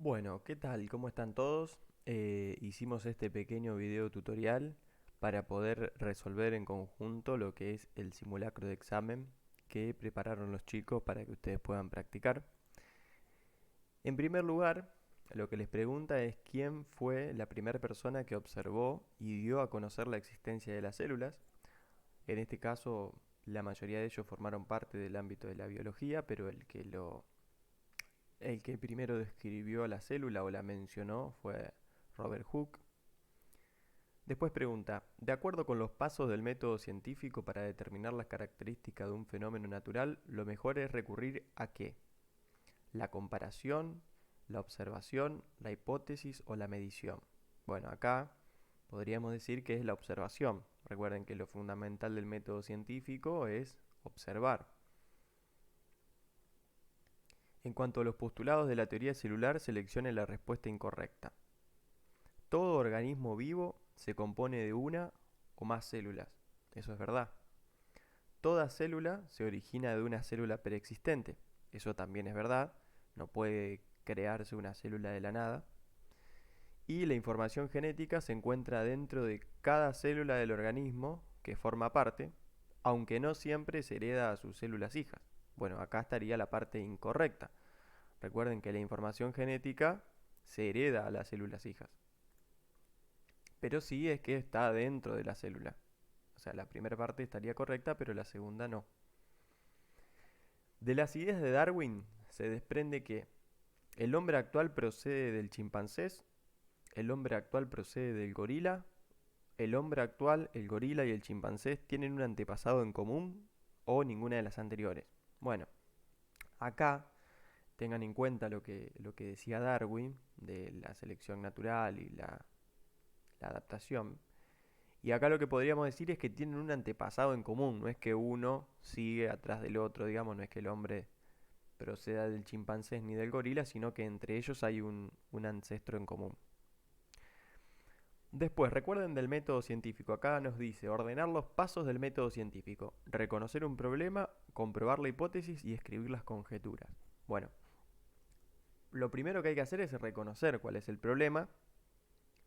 Bueno, ¿qué tal? ¿Cómo están todos? Hicimos este pequeño video tutorial para poder resolver en conjunto lo que es el simulacro de examen que prepararon los chicos para que ustedes puedan practicar. En primer lugar, lo que les pregunta es quién fue la primera persona que observó y dio a conocer la existencia de las células. En este caso, la mayoría de ellos formaron parte del ámbito de la biología, pero el que primero describió la célula o la mencionó fue Robert Hooke. Después pregunta, de acuerdo con los pasos del método científico para determinar las características de un fenómeno natural, lo mejor es recurrir a ¿qué? La comparación, la observación, la hipótesis o la medición. Bueno, acá podríamos decir que es la observación. Recuerden que lo fundamental del método científico es observar. En cuanto a los postulados de la teoría celular, seleccione la respuesta incorrecta. Todo organismo vivo se compone de una o más células. Eso es verdad. Toda célula se origina de una célula preexistente. Eso también es verdad. No puede crearse una célula de la nada. Y la información genética se encuentra dentro de cada célula del organismo que forma parte, aunque no siempre se hereda a sus células hijas. Bueno, acá estaría la parte incorrecta. Recuerden que la información genética se hereda a las células hijas. Pero sí es que está dentro de la célula. O sea, la primera parte estaría correcta, pero la segunda no. De las ideas de Darwin se desprende que el hombre actual procede del chimpancés, el hombre actual procede del gorila, el hombre actual, el gorila y el chimpancés tienen un antepasado en común o ninguna de las anteriores. Bueno, acá tengan en cuenta lo que decía Darwin de la selección natural y la adaptación. Y acá lo que podríamos decir es que tienen un antepasado en común, no es que uno sigue atrás del otro, digamos, no es que el hombre proceda del chimpancé ni del gorila, sino que entre ellos hay un ancestro en común. Después, recuerden del método científico. Acá nos dice ordenar los pasos del método científico, reconocer un problema, comprobar la hipótesis y escribir las conjeturas. Bueno, lo primero que hay que hacer es reconocer cuál es el problema,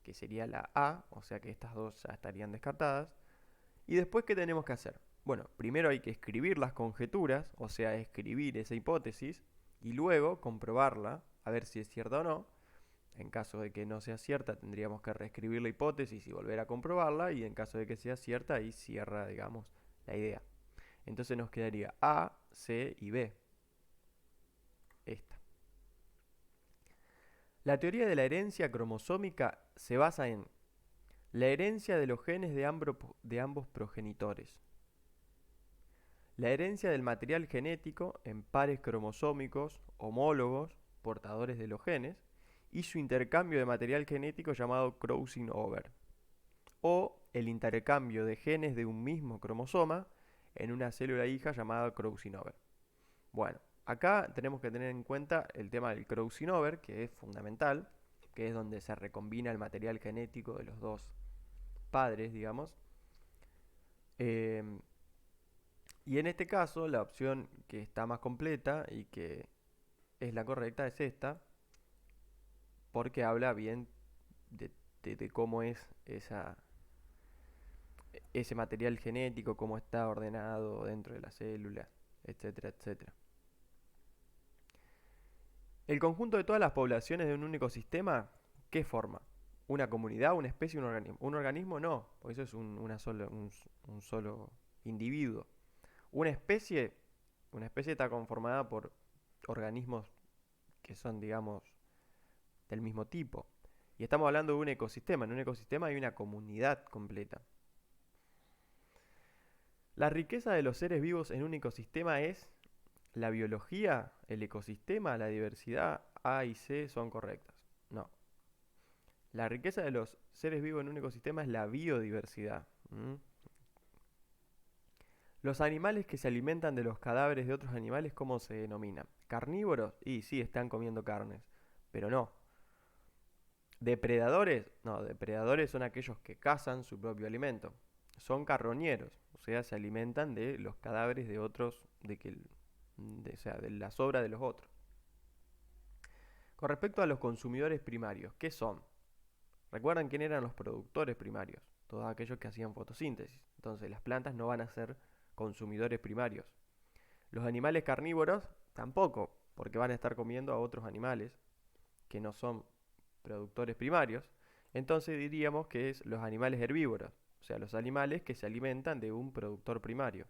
que sería la A, o sea que estas dos ya estarían descartadas. ¿Y después qué tenemos que hacer? Bueno, primero hay que escribir las conjeturas, o sea, escribir esa hipótesis, y luego comprobarla, a ver si es cierta o no. En caso de que no sea cierta, tendríamos que reescribir la hipótesis y volver a comprobarla, y en caso de que sea cierta, ahí cierra, digamos, la idea. Entonces nos quedaría A, C y B. Esta. La teoría de la herencia cromosómica se basa en la herencia de los genes de ambos progenitores, la herencia del material genético en pares cromosómicos homólogos, portadores de los genes, y su intercambio de material genético llamado crossing over, o el intercambio de genes de un mismo cromosoma en una célula hija llamada crossing over. Bueno, acá tenemos que tener en cuenta el tema del crossing over, que es fundamental, que es donde se recombina el material genético de los dos padres, digamos. Eh, y en este caso, la opción que está más completa y que es la correcta es esta, porque habla bien de, de cómo es ese material genético, cómo está ordenado dentro de las células, etcétera, etcétera. El conjunto de todas las poblaciones de un único sistema, ¿qué forma? ¿Una comunidad, una especie, un organismo? Un organismo no, porque eso es un solo individuo. Una especie, una especie está conformada por organismos que son, digamos, del mismo tipo. Y estamos hablando de un ecosistema. En un ecosistema hay una comunidad completa. La riqueza de los seres vivos en un ecosistema es la biología, el ecosistema, la diversidad. A y C son correctas. No. La riqueza de los seres vivos en un ecosistema es la biodiversidad. ¿Mm? Los animales que se alimentan de los cadáveres de otros animales, ¿cómo se denominan? ¿Carnívoros? Y sí, están comiendo carnes. Pero no. ¿Depredadores? No, depredadores son aquellos que cazan su propio alimento. Son carroñeros, o sea, se alimentan de los cadáveres de otros, o sea, de las obras de los otros. Con respecto a los consumidores primarios, ¿qué son? Recuerdan quién eran los productores primarios, todos aquellos que hacían fotosíntesis. Entonces las plantas no van a ser consumidores primarios. Los animales carnívoros tampoco, porque van a estar comiendo a otros animales que no son productores primarios. Entonces diríamos que es los animales herbívoros, o sea, los animales que se alimentan de un productor primario.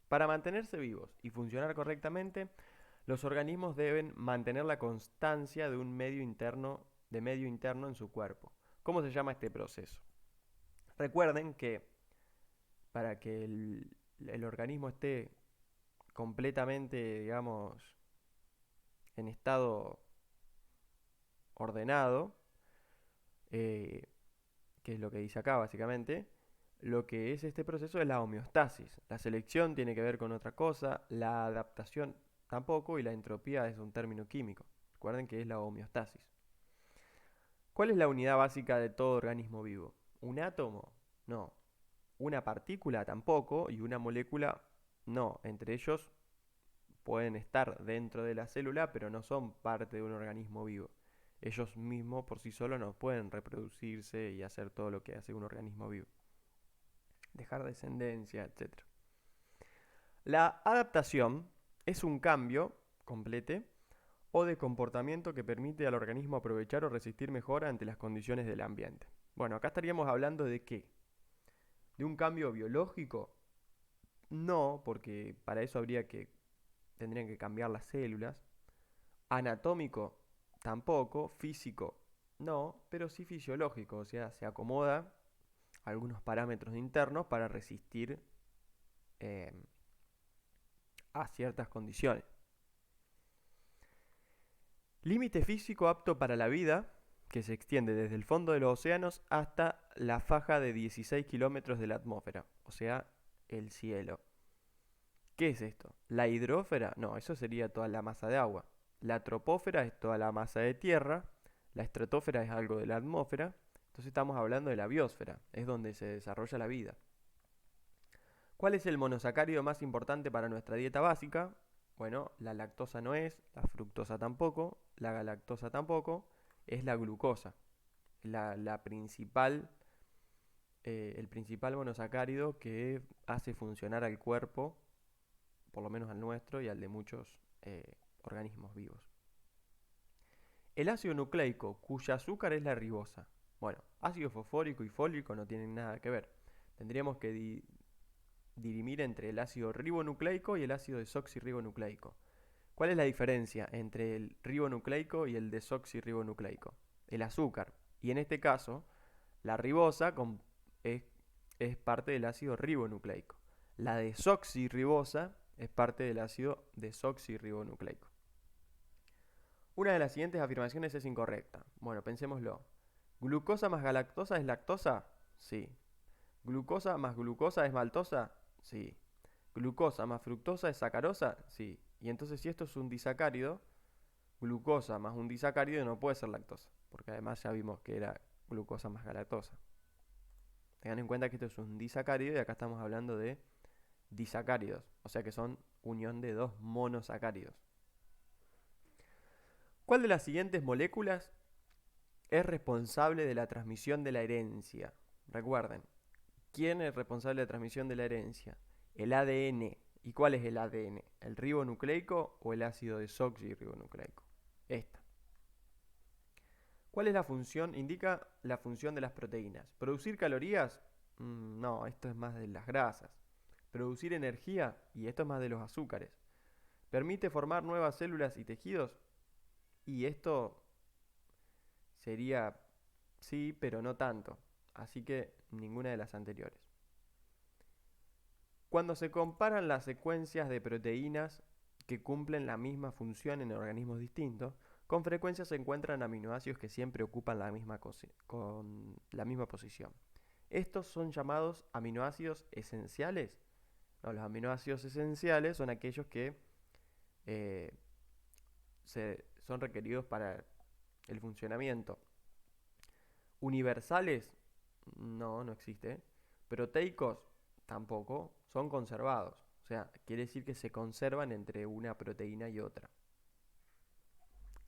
Para mantenerse vivos y funcionar correctamente, los organismos deben mantener la constancia de un medio interno en su cuerpo. ¿Cómo se llama este proceso? Recuerden que para que el organismo esté completamente, digamos, en estado ordenado, eh, que es lo que dice acá básicamente, lo que es este proceso es la homeostasis. La selección tiene que ver con otra cosa, la adaptación tampoco, y la entropía es un término químico. Recuerden que es la homeostasis. ¿Cuál es la unidad básica de todo organismo vivo? ¿Un átomo? No. ¿Una partícula? Tampoco. Y una molécula? No. Entre ellos pueden estar dentro de la célula, pero no son parte de un organismo vivo. Ellos mismos por sí solos no pueden reproducirse y hacer todo lo que hace un organismo vivo. Dejar descendencia, etc. La adaptación es un cambio completo o de comportamiento que permite al organismo aprovechar o resistir mejor ante las condiciones del ambiente. Bueno, acá estaríamos hablando de qué? ¿De un cambio biológico? No, porque para eso tendrían que cambiar las células. Anatómico, tampoco. Físico, no, pero sí fisiológico, o sea, se acomoda a algunos parámetros internos para resistir eh, a ciertas condiciones. Límite físico apto para la vida, que se extiende desde el fondo de los océanos hasta la faja de 16 kilómetros de la atmósfera, o sea, el cielo. ¿Qué es esto? ¿La hidrósfera? No, eso sería toda la masa de agua. La troposfera es toda la masa de tierra. La estratosfera es algo de la atmósfera. Entonces estamos hablando de la biosfera, es donde se desarrolla la vida. ¿Cuál es el monosacárido más importante para nuestra dieta básica? Bueno, la lactosa no es, la fructosa tampoco, la galactosa tampoco, es la glucosa. La principal, el principal monosacárido que hace funcionar al cuerpo, por lo menos al nuestro y al de muchos organismos vivos. El ácido nucleico, cuya azúcar es la ribosa. Bueno, ácido fosfórico y fólico no tienen nada que ver. Tendríamos que dirimir entre el ácido ribonucleico y el ácido desoxirribonucleico. ¿Cuál es la diferencia entre el ribonucleico y el desoxirribonucleico? El azúcar. Y en este caso, la ribosa es parte del ácido ribonucleico. La desoxirribosa es parte del ácido desoxirribonucleico. Una de las siguientes afirmaciones es incorrecta. Bueno, pensémoslo. ¿Glucosa más galactosa es lactosa? Sí. ¿Glucosa más glucosa es maltosa? Sí. ¿Glucosa más fructosa es sacarosa? Sí. Y entonces si esto es un disacárido, glucosa más un disacárido no puede ser lactosa, porque además ya vimos que era glucosa más galactosa. Tengan en cuenta que esto es un disacárido y acá estamos hablando de disacáridos, o sea que son unión de dos monosacáridos. ¿Cuál de las siguientes moléculas es responsable de la transmisión de la herencia? Recuerden, ¿quién es responsable de la transmisión de la herencia? El ADN. ¿Y cuál es el ADN? ¿El ribonucleico o el ácido desoxirribonucleico? Esta. ¿Cuál es la función? Indica la función de las proteínas. ¿Producir calorías? No, esto es más de las grasas. ¿Producir energía? Y esto es más de los azúcares. ¿Permite formar nuevas células y tejidos? Y esto sería sí, pero no tanto. Así que ninguna de las anteriores. Cuando se comparan las secuencias de proteínas que cumplen la misma función en organismos distintos, con frecuencia se encuentran aminoácidos que siempre ocupan la misma posición. Estos son llamados aminoácidos esenciales. No, los aminoácidos esenciales son aquellos que eh, son requeridos para el funcionamiento. Universales, no existe. Proteicos, tampoco, son conservados. O sea, quiere decir que se conservan entre una proteína y otra.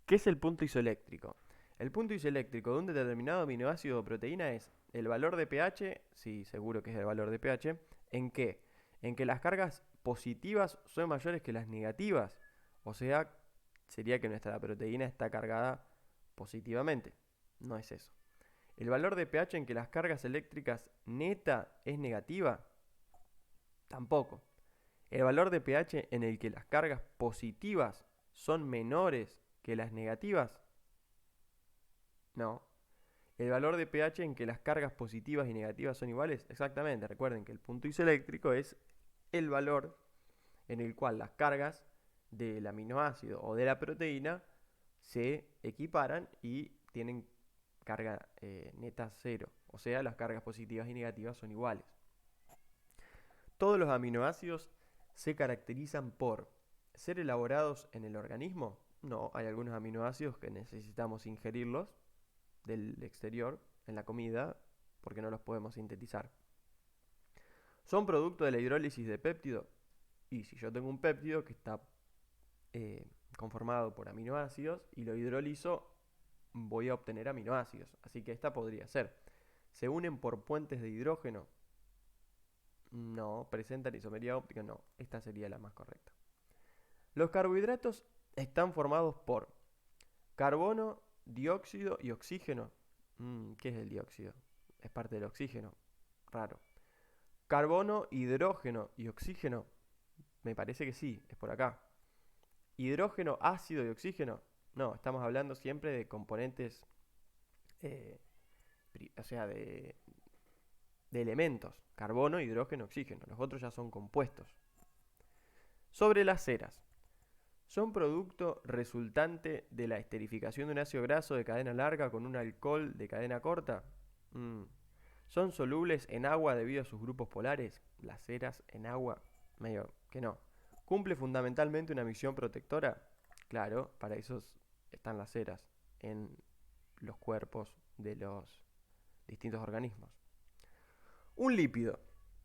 ¿Qué es el punto isoeléctrico? El punto isoeléctrico de un determinado aminoácido o proteína es el valor de pH, sí, seguro que es el valor de pH, ¿en qué? En que las cargas positivas son mayores que las negativas, o sea, sería que nuestra proteína está cargada positivamente, no es eso. El valor de pH en que las cargas eléctricas neta es negativa, tampoco. El valor de pH en el que las cargas positivas son menores que las negativas, no. El valor de pH en que las cargas positivas y negativas son iguales, exactamente. Recuerden que el punto isoeléctrico es el valor en el cual las cargas del aminoácido o de la proteína se equiparan y tienen carga neta cero. O sea, las cargas positivas y negativas son iguales. Todos los aminoácidos se caracterizan por ser elaborados en el organismo. No, hay algunos aminoácidos que necesitamos ingerirlos del exterior en la comida porque no los podemos sintetizar. Son producto de la hidrólisis de péptido. Y si yo tengo un péptido que está conformado por aminoácidos y lo hidrolizo, voy a obtener aminoácidos. Así que esta podría ser. ¿Se unen por puentes de hidrógeno? No. ¿Presentan isomería óptica? No. Esta sería la más correcta. Los carbohidratos están formados por carbono, dióxido y oxígeno. ¿Qué es el dióxido? Es parte del oxígeno. Raro. Carbono, hidrógeno y oxígeno. Me parece que sí, es por acá. Hidrógeno, ácido y oxígeno. No, estamos hablando siempre de componentes, o sea, de elementos. Carbono, hidrógeno, oxígeno. Los otros ya son compuestos. Sobre las ceras. Son producto resultante de la esterificación de un ácido graso de cadena larga con un alcohol de cadena corta. ¿Son solubles en agua debido a sus grupos polares? Las ceras en agua, medio que no. ¿Cumple fundamentalmente una misión protectora? Claro, para eso están las ceras en los cuerpos de los distintos organismos. Un lípido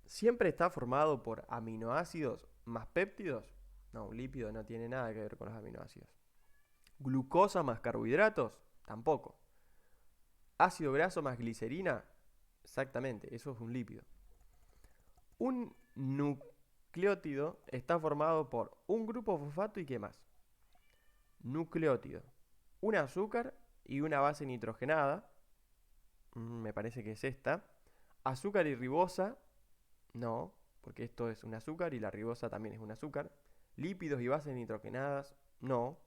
siempre está formado por aminoácidos más péptidos. No, un lípido no tiene nada que ver con los aminoácidos. Glucosa más carbohidratos, tampoco. Ácido graso más glicerina, exactamente, eso es un lípido. Un nucleótido está formado por un grupo fosfato y ¿qué más? Nucleótido, un azúcar y una base nitrogenada, me parece que es esta. Azúcar y ribosa, no, porque esto es un azúcar y la ribosa también es un azúcar. Lípidos y bases nitrogenadas, no.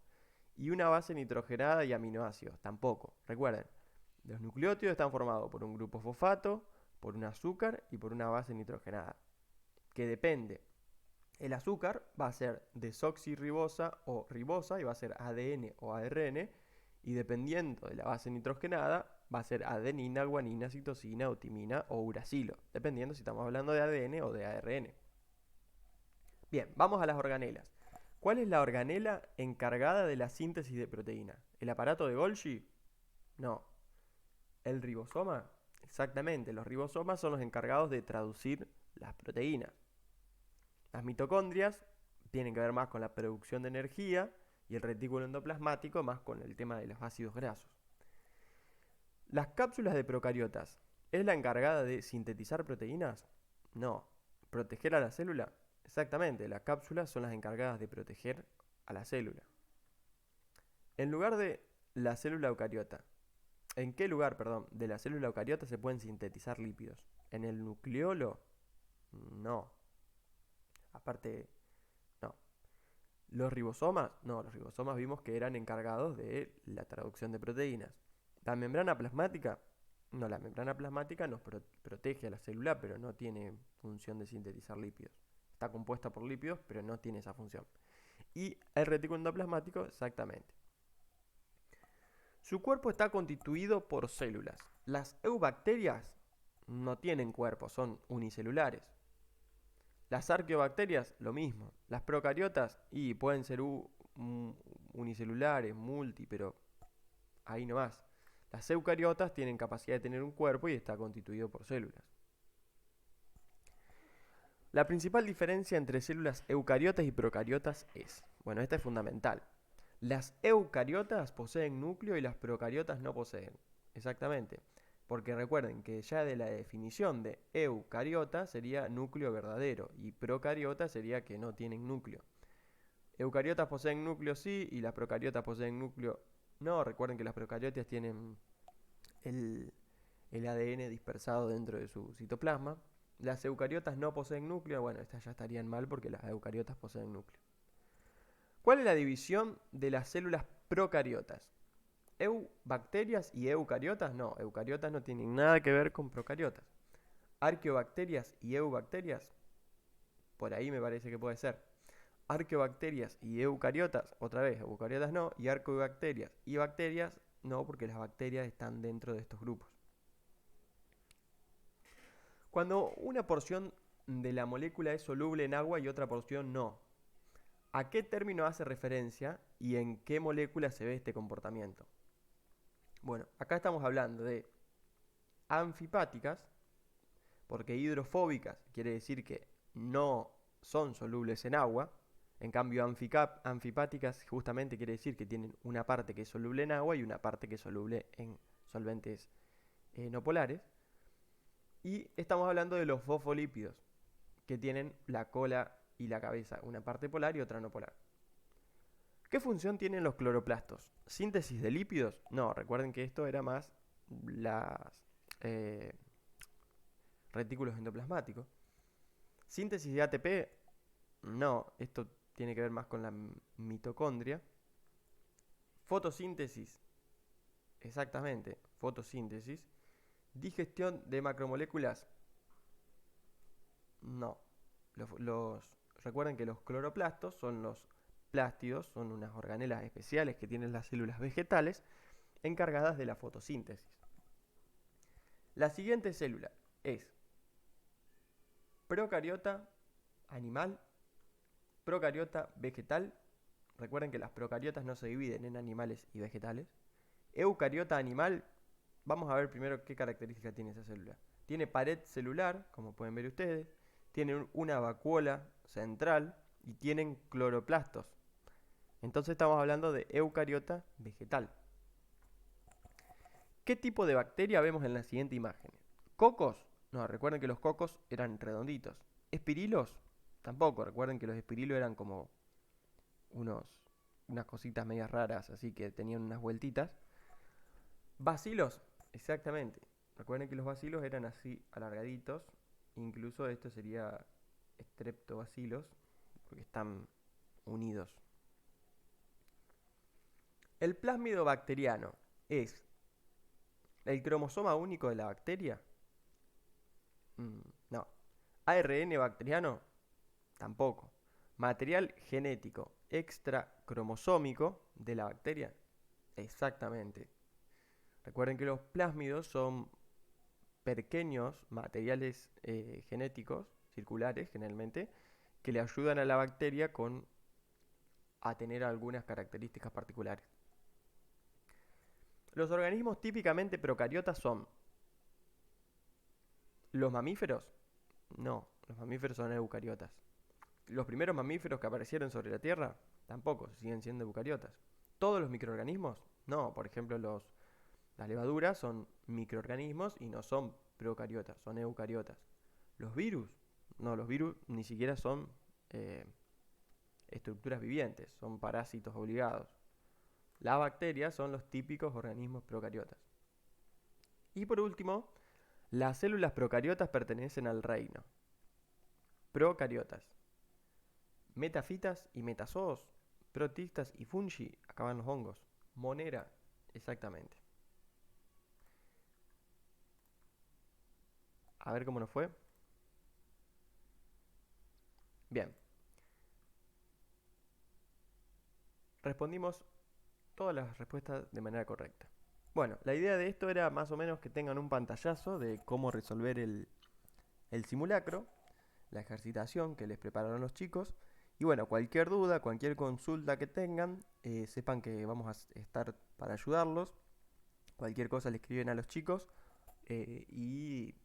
Y una base nitrogenada y aminoácidos, tampoco. Recuerden, los nucleótidos están formados por un grupo fosfato, por un azúcar y por una base nitrogenada. Que depende. El azúcar va a ser desoxirribosa o ribosa y va a ser ADN o ARN. Y dependiendo de la base nitrogenada, va a ser adenina, guanina, citosina, o timina o uracilo. Dependiendo si estamos hablando de ADN o de ARN. Bien, vamos a las organelas. ¿Cuál es la organela encargada de la síntesis de proteína? ¿El aparato de Golgi? No. ¿El ribosoma? Exactamente, los ribosomas son los encargados de traducir las proteínas. Las mitocondrias tienen que ver más con la producción de energía y el retículo endoplasmático más con el tema de los ácidos grasos. ¿Las cápsulas de procariotas es la encargada de sintetizar proteínas? No. ¿Proteger a la célula? Exactamente, las cápsulas son las encargadas de proteger a la célula. En lugar de la célula eucariota, ¿en qué lugar, perdón, de la célula eucariota se pueden sintetizar lípidos? ¿En el nucleolo? No. Aparte, no. ¿Los ribosomas? No, los ribosomas vimos que eran encargados de la traducción de proteínas. ¿La membrana plasmática? No, la membrana plasmática nos protege a la célula, pero no tiene función de sintetizar lípidos. Está compuesta por lípidos, pero no tiene esa función. Y el retículo endoplasmático, exactamente. Su cuerpo está constituido por células. Las eubacterias no tienen cuerpo, son unicelulares. Las arqueobacterias, lo mismo. Las procariotas, y pueden ser unicelulares, pero ahí nomás. Las eucariotas tienen capacidad de tener un cuerpo y está constituido por células. La principal diferencia entre células eucariotas y procariotas es, bueno, esta es fundamental. Las eucariotas poseen núcleo y las procariotas no poseen. Exactamente. Porque recuerden que ya de la definición de eucariota sería núcleo verdadero y procariota sería que no tienen núcleo. Eucariotas poseen núcleo sí y las procariotas poseen núcleo no. Recuerden que las procariotas tienen el, el ADN dispersado dentro de su citoplasma. Las eucariotas no poseen núcleo. Bueno, estas ya estarían mal porque las eucariotas poseen núcleo. ¿Cuál es la división de las células procariotas? ¿Eubacterias y eucariotas? No, eucariotas no tienen nada que ver con procariotas. ¿Arqueobacterias y eubacterias? Por ahí me parece que puede ser. Arqueobacterias y eucariotas, otra vez, eucariotas no, y arqueobacterias y bacterias no, porque las bacterias están dentro de estos grupos. Cuando una porción de la molécula es soluble en agua y otra porción no, ¿a qué término hace referencia y en qué molécula se ve este comportamiento? Bueno, acá estamos hablando de anfipáticas, porque hidrofóbicas quiere decir que no son solubles en agua. En cambio, anfipáticas justamente quiere decir que tienen una parte que es soluble en agua y una parte que es soluble en solventes no polares. Y estamos hablando de los fosfolípidos, que tienen la cola y la cabeza, una parte polar y otra no polar. ¿Qué función tienen los cloroplastos? ¿Síntesis de lípidos? No, recuerden que esto era más las retículos endoplasmáticos. ¿Síntesis de ATP? No, esto tiene que ver más con la mitocondria. Fotosíntesis, exactamente, fotosíntesis. Digestión de macromoléculas, no. Recuerden que los cloroplastos son los plástidos, son unas organelas especiales que tienen las células vegetales encargadas de la fotosíntesis. La siguiente célula es procariota animal, procariota vegetal. Recuerden que las procariotas no se dividen en animales y vegetales. Eucariota animal. Vamos a ver primero qué característica tiene esa célula. Tiene pared celular, como pueden ver ustedes. Tiene una vacuola central y tienen cloroplastos. Entonces estamos hablando de eucariota vegetal. ¿Qué tipo de bacteria vemos en la siguiente imagen? ¿Cocos? No, recuerden que los cocos eran redonditos. ¿Espirilos? Tampoco, recuerden que los espirilos eran como unas cositas medias raras, así que tenían unas vueltitas. ¿Bacilos? Exactamente. Recuerden que los bacilos eran así alargaditos. Incluso esto sería streptobacilos, porque están unidos. ¿El plásmido bacteriano es el cromosoma único de la bacteria? No. ¿ARN bacteriano? Tampoco. ¿Material genético extracromosómico de la bacteria? Exactamente. Recuerden que los plásmidos son pequeños materiales genéticos, circulares generalmente, que le ayudan a la bacteria a tener algunas características particulares. Los organismos típicamente procariotas son los mamíferos. No, los mamíferos son eucariotas. Los primeros mamíferos que aparecieron sobre la Tierra tampoco, siguen siendo eucariotas. ¿Todos los microorganismos? No, por ejemplo las levaduras son microorganismos y no son procariotas, son eucariotas. ¿Los virus? No, los virus ni siquiera son estructuras vivientes, son parásitos obligados. Las bacterias son los típicos organismos procariotas. Y por último, las células procariotas pertenecen al reino. Procariotas. Metafitas y metazoos. Protistas y fungi, acaban los hongos. Monera, exactamente. A ver cómo nos fue. Bien. Respondimos todas las respuestas de manera correcta. Bueno, la idea de esto era más o menos que tengan un pantallazo de cómo resolver el simulacro, la ejercitación que les prepararon los chicos. Y bueno, cualquier duda, cualquier consulta que tengan, sepan que vamos a estar para ayudarlos. Cualquier cosa le escriben a los chicos y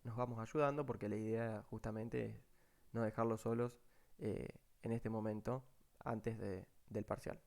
nos vamos ayudando porque la idea justamente es no dejarlos solos en este momento antes del parcial.